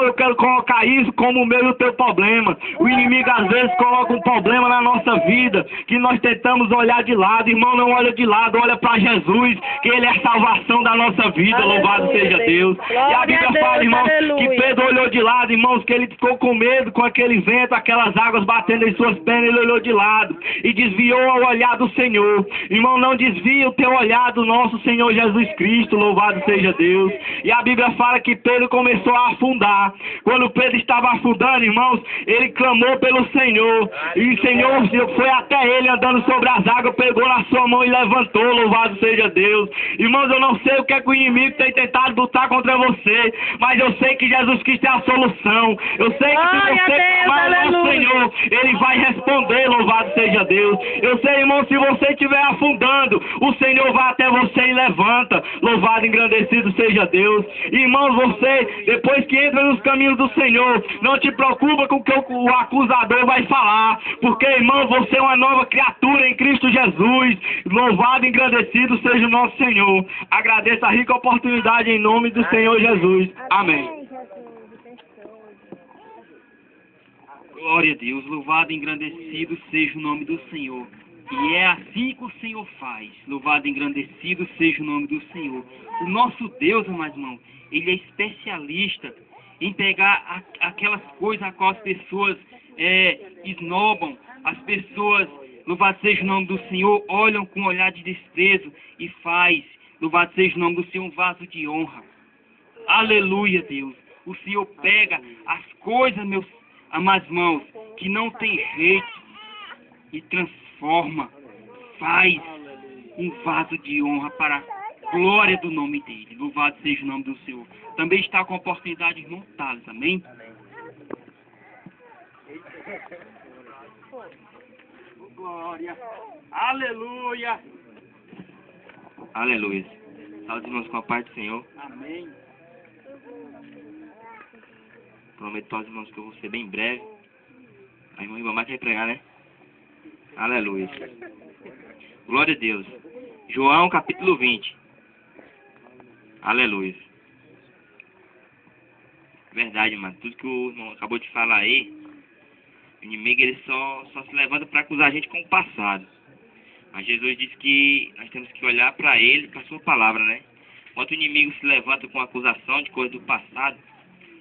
eu quero colocar isso como o meu e o teu problema. O inimigo às vezes coloca um problema na nossa vida, que nós tentamos olhar de lado. Irmão, não olha de lado, olha para Jesus, que Ele é a salvação da nossa vida. Aleluia, Louvado seja Deus. E a Bíblia fala, irmãos, que Pedro olhou de lado, irmãos, que ele ficou com medo com aquele vento, aquelas águas batendo em suas pernas. Ele olhou de lado e desviou o olhar do Senhor. Irmão, não desvia o teu olhar do nosso Senhor Jesus Cristo. Louvado seja Deus. E a Bíblia fala que Pedro começou a afundar. Quando Pedro estava afundando, irmãos, ele clamou pelo Senhor. E o Senhor foi até ele andando sobre as águas, pegou na sua mão e levantou. Louvado seja Deus. Irmãos, eu não sei o que é que o inimigo tem tentado lutar contra você, mas eu sei que Jesus Cristo é a solução. Eu sei que se você clamar ao nosso Senhor, Ele vai responder. Louvado seja Deus. Eu sei, irmão, se você estiver afundando, o Senhor vai até você e levanta. Louvado e engrandecido seja Deus. Irmãos, você, depois que entra nos caminhos do Senhor, não te preocupa com o que o acusador vai falar, porque, irmão, você é uma nova criatura em Cristo Jesus. Louvado e engrandecido seja o nosso Senhor. Agradeço a rica oportunidade em nome do Senhor Jesus. Amém. Glória a Deus, louvado e engrandecido seja o nome do Senhor. E é assim que o Senhor faz. Louvado e engrandecido seja o nome do Senhor. O nosso Deus, amados irmãos, Ele é especialista em pegar aquelas coisas a qual as pessoas esnobam, as pessoas, louvado seja o nome do Senhor, olham com um olhar de desprezo e faz, louvado seja o nome do Senhor, um vaso de honra. Aleluia, Deus. O Senhor pega as coisas, meus amados irmãos, que não tem jeito e transforma, faz um vaso de honra para a glória do nome dele. Louvado seja o nome do Senhor. Também está com a oportunidade, irmão Thales, amém? Glória, aleluia. Aleluia. Salve, irmãos, com a paz do Senhor. Amém. Prometo aos irmãos que eu vou ser bem breve. A irmã Ribamar quer pregar, né? Aleluia. Glória a Deus. João capítulo 20. Aleluia. Verdade, mano. Tudo que o irmão acabou de falar aí, o inimigo ele só se levanta para acusar a gente com o passado. Mas Jesus disse que nós temos que olhar para ele, para a sua palavra, né? Enquanto o inimigo se levanta com acusação de coisas do passado,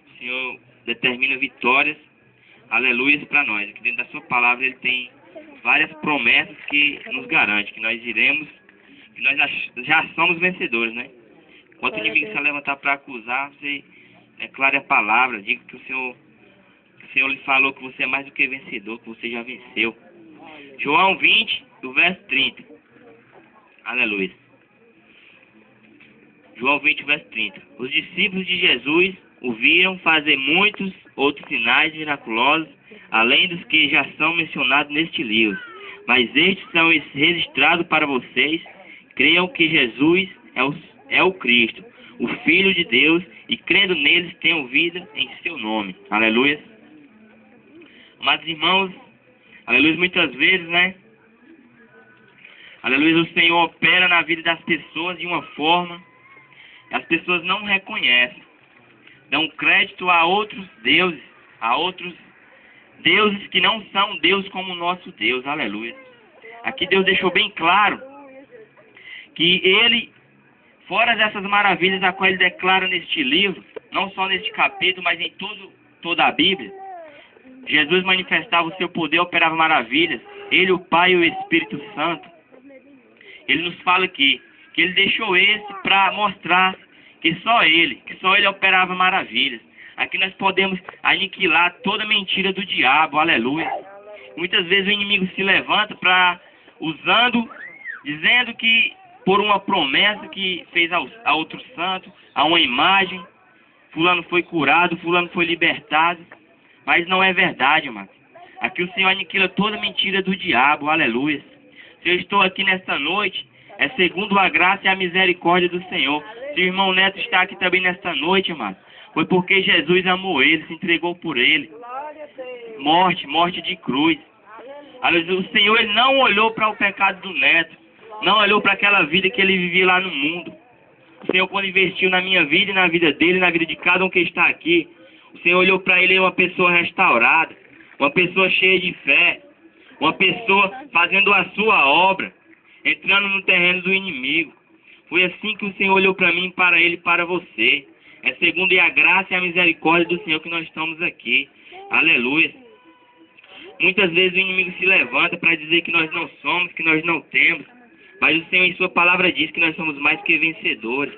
o Senhor determina vitórias, aleluias, para nós. Aqui dentro da sua palavra ele tem várias promessas que nos garante que nós iremos, que nós já somos vencedores, né? Enquanto o inimigo se levantar para acusar, você declare a palavra, diga que o Senhor lhe falou que você é mais do que vencedor, que você já venceu. João 20, do verso 30. Aleluia. João 20, verso 30. Os discípulos de Jesus o viram fazer muitos outros sinais miraculosos, além dos que já são mencionados neste livro. Mas estes são registrados para vocês. Creiam que Jesus é o Cristo, o Filho de Deus, e crendo neles tenham vida em seu nome. Aleluia. Amados irmãos, aleluia, muitas vezes, né? Aleluia, o Senhor opera na vida das pessoas de uma forma que as pessoas não reconhecem. Dão crédito a outros deuses, que não são Deus como o nosso Deus. Aleluia. Aqui Deus deixou bem claro que Ele, fora dessas maravilhas a qual Ele declara neste livro, não só neste capítulo, mas em toda a Bíblia, Jesus manifestava o seu poder, operava maravilhas. Ele, o Pai e o Espírito Santo. Ele nos fala aqui que Ele deixou esse para mostrar que só Ele operava maravilhas. Aqui nós podemos aniquilar toda mentira do diabo, aleluia. Muitas vezes o inimigo se levanta dizendo que por uma promessa que fez a outro santo, a uma imagem, fulano foi curado, fulano foi libertado. Mas não é verdade, mano. Aqui o Senhor aniquila toda mentira do diabo, aleluia. Se eu estou aqui nesta noite, é segundo a graça e a misericórdia do Senhor. Se o irmão Neto está aqui também nesta noite, mano, foi porque Jesus amou ele, se entregou por ele. Morte de cruz. O Senhor ele não olhou para o pecado do Neto, não olhou para aquela vida que ele vivia lá no mundo. O Senhor, quando investiu na minha vida e na vida dele, na vida de cada um que está aqui, O Senhor olhou para ele uma pessoa restaurada, uma pessoa cheia de fé, uma pessoa fazendo a sua obra, entrando no terreno do inimigo. Foi assim que o Senhor olhou para mim, para ele e para você. É segundo a graça e a misericórdia do Senhor que nós estamos aqui. Aleluia. Muitas vezes o inimigo se levanta para dizer que nós não somos, que nós não temos. Mas o Senhor em sua palavra diz que nós somos mais que vencedores.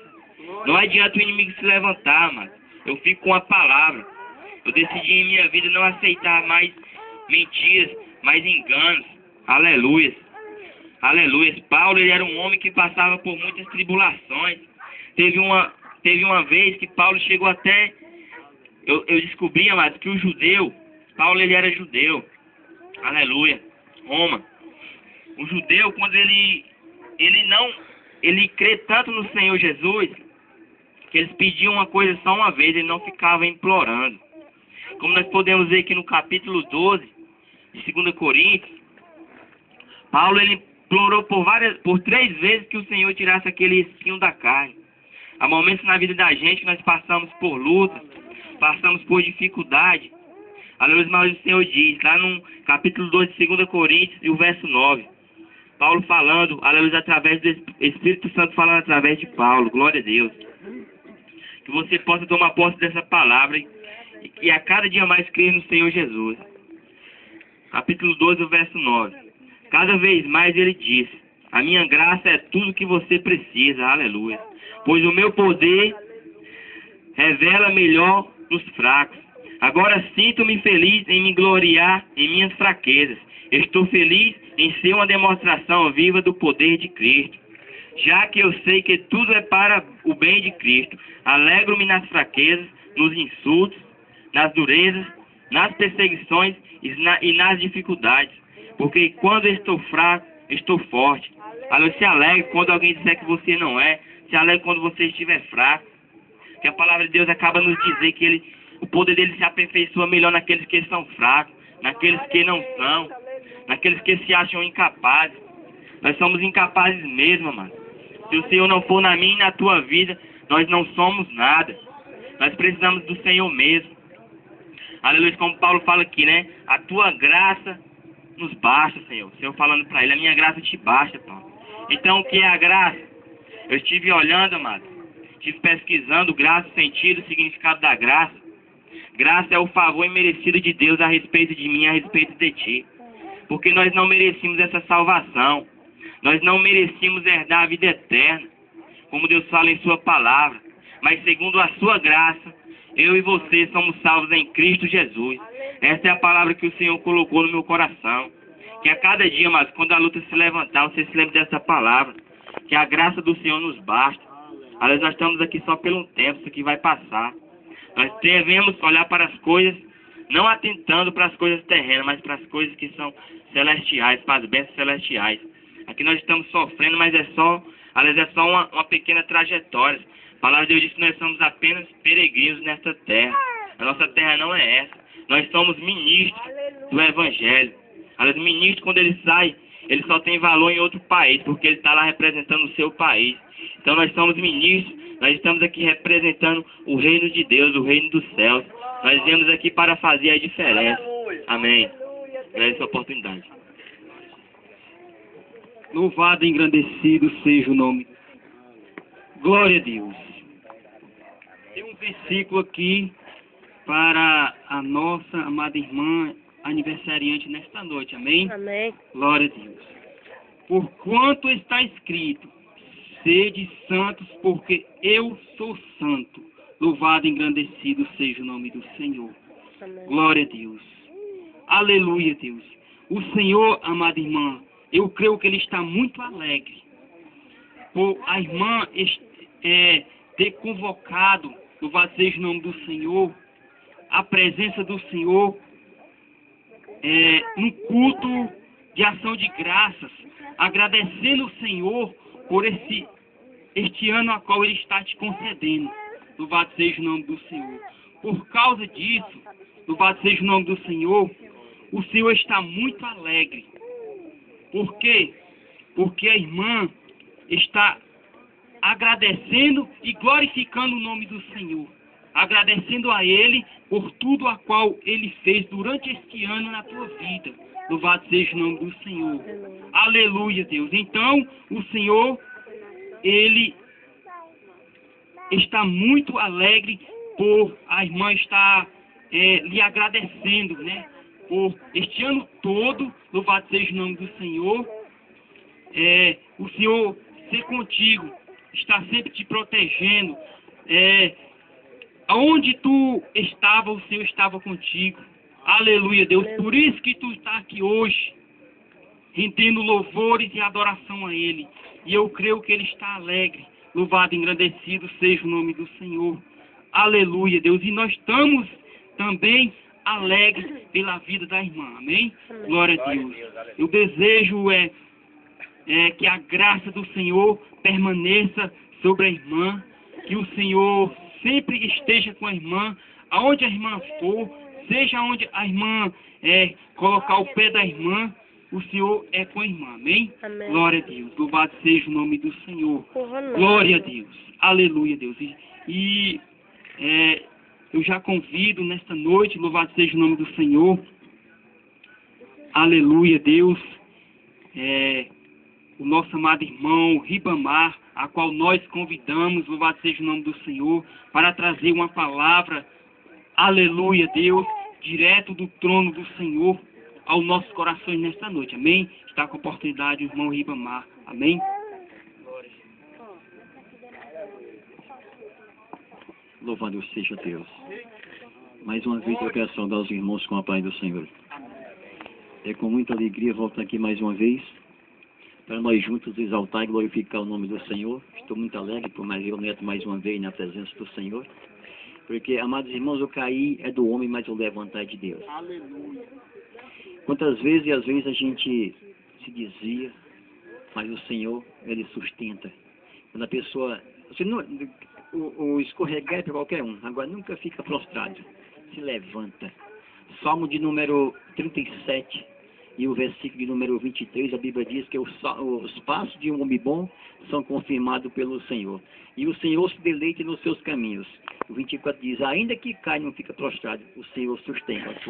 Não adianta o inimigo se levantar, mano. Eu fico com a palavra. Eu decidi em minha vida não aceitar mais mentiras, mais enganos. Aleluia. Aleluia. Paulo, ele era um homem que passava por muitas tribulações. Teve uma vez que Paulo chegou até... Eu descobri, amado, que o judeu... Paulo, ele era judeu. Aleluia. Roma. O judeu, quando ele crê tanto no Senhor Jesus, que eles pediam uma coisa só uma vez, ele não ficava implorando. Como nós podemos ver aqui no capítulo 12, de 2 Coríntios, Paulo, ele implorou por 3 vezes que o Senhor tirasse aquele espinho da carne. Há momentos na vida da gente que nós passamos por lutas, passamos por dificuldade. Aleluia, mas o Senhor diz, lá no capítulo 12 de 2 Coríntios, e o verso 9, Paulo falando, aleluia, através do Espírito Santo falando através de Paulo, glória a Deus. Que você possa tomar posse dessa palavra e a cada dia mais crer no Senhor Jesus. Capítulo 12, o verso 9. Cada vez mais ele diz, a minha graça é tudo que você precisa, aleluia. Pois o meu poder revela melhor nos fracos. Agora sinto-me feliz em me gloriar em minhas fraquezas. Estou feliz em ser uma demonstração viva do poder de Cristo. Já que eu sei que tudo é para o bem de Cristo, alegro-me nas fraquezas, nos insultos, nas durezas, nas perseguições e nas dificuldades. Porque quando estou fraco, estou forte. Se alegre quando alguém disser que você não é. Se alegre quando você estiver fraco. Que a palavra de Deus acaba nos dizer que o poder dele se aperfeiçoa melhor naqueles que são fracos, naqueles que não são, naqueles que se acham incapazes. Nós somos incapazes mesmo, mano. Se o Senhor não for na minha e na tua vida, nós não somos nada. Nós precisamos do Senhor mesmo. Aleluia, como Paulo fala aqui, né? A tua graça nos basta, Senhor. O Senhor falando para ele, a minha graça te basta, Paulo. Então, o que é a graça? Eu estive olhando, amado. Estive pesquisando graça, sentido, significado da graça. Graça é o favor imerecido de Deus a respeito de mim, a respeito de ti. Porque nós não merecíamos essa salvação. Nós não merecíamos herdar a vida eterna, como Deus fala em sua palavra. Mas segundo a sua graça, eu e você somos salvos em Cristo Jesus. Essa é a palavra que o Senhor colocou no meu coração. Que a cada dia, mas quando a luta se levantar, você se lembre dessa palavra. Que a graça do Senhor nos basta. Aliás, nós estamos aqui só pelo tempo, isso aqui vai passar. Nós devemos olhar para as coisas, não atentando para as coisas terrenas, mas para as coisas que são celestiais, para as bênçãos celestiais. Aqui nós estamos sofrendo, mas é só uma pequena trajetória. A palavra de Deus diz que nós somos apenas peregrinos nesta terra. A nossa terra não é essa. Nós somos ministros do Evangelho. Aliás, o ministro, quando ele sai, ele só tem valor em outro país, porque ele está lá representando o seu país. Então nós somos ministros, nós estamos aqui representando o reino de Deus, o reino dos céus. Nós viemos aqui para fazer a diferença. Amém. Agradeço a oportunidade. Louvado e engrandecido seja o nome. Glória a Deus. Tem um versículo aqui para a nossa amada irmã aniversariante nesta noite. Amém? Amém. Glória a Deus. Porquanto está escrito, sede santos, porque eu sou santo. Louvado e engrandecido seja o nome do Senhor. Amém. Glória a Deus. Aleluia, Deus. O Senhor, amada irmã, eu creio que Ele está muito alegre por a irmã ter convocado, louvado seja o nome do Senhor, a presença do Senhor no culto de ação de graças, agradecendo o Senhor por este ano a qual Ele está te concedendo. Louvado seja o nome do Senhor. Por causa disso, louvado seja o nome do Senhor, o Senhor está muito alegre. Por quê? Porque a irmã está agradecendo e glorificando o nome do Senhor. agradecendo a Ele por tudo a qual Ele fez durante este ano na tua vida. Louvado seja o nome do Senhor. Aleluia, Deus. Então, o Senhor, Ele está muito alegre por a irmã estar lhe agradecendo, né? Por este ano todo, louvado seja o nome do Senhor. O Senhor ser contigo, está sempre te protegendo. Aonde tu estava, o Senhor estava contigo. Aleluia, Deus. Por isso que tu está aqui hoje, rendendo louvores e adoração a Ele. E eu creio que Ele está alegre. Louvado e engrandecido seja o nome do Senhor. Aleluia, Deus. E nós estamos também alegres pela vida da irmã. Amém? Glória a Deus. Eu desejo que a graça do Senhor permaneça sobre a irmã. Que o Senhor sempre esteja com a irmã. Aonde a irmã for, seja onde a irmã colocar o pé da irmã, o Senhor é com a irmã. Amém? Amém. Glória a Deus. Louvado seja o nome do Senhor. Glória a Deus. Aleluia, Deus. Eu já convido nesta noite, louvado seja o nome do Senhor. Aleluia, Deus. O nosso amado irmão Ribamar, a qual nós convidamos, louvado seja o nome do Senhor, para trazer uma palavra, aleluia, Deus, direto do trono do Senhor aos nossos corações nesta noite. Amém? Está com a oportunidade o irmão Ribamar. Amém? Louvado seja Deus. Mais uma vez eu quero saudar os irmãos com a paz do Senhor. É com muita alegria voltar aqui mais uma vez, para nós juntos exaltar e glorificar o nome do Senhor. Estou muito alegre por mais eu neto mais uma vez na presença do Senhor. Porque, amados irmãos, o cair é do homem, mas o levantar é de Deus. Aleluia. Quantas vezes e às vezes a gente se desvia, mas o Senhor, Ele sustenta. Quando a pessoa... O escorregar é para qualquer um, agora nunca fica prostrado. Se levanta. Salmo de número 37 e o versículo de número 23, a Bíblia diz que os passos de um homem bom são confirmados pelo Senhor. E o Senhor se deleita nos seus caminhos. O 24 diz, ainda que caia não fica prostrado, o Senhor sustenta.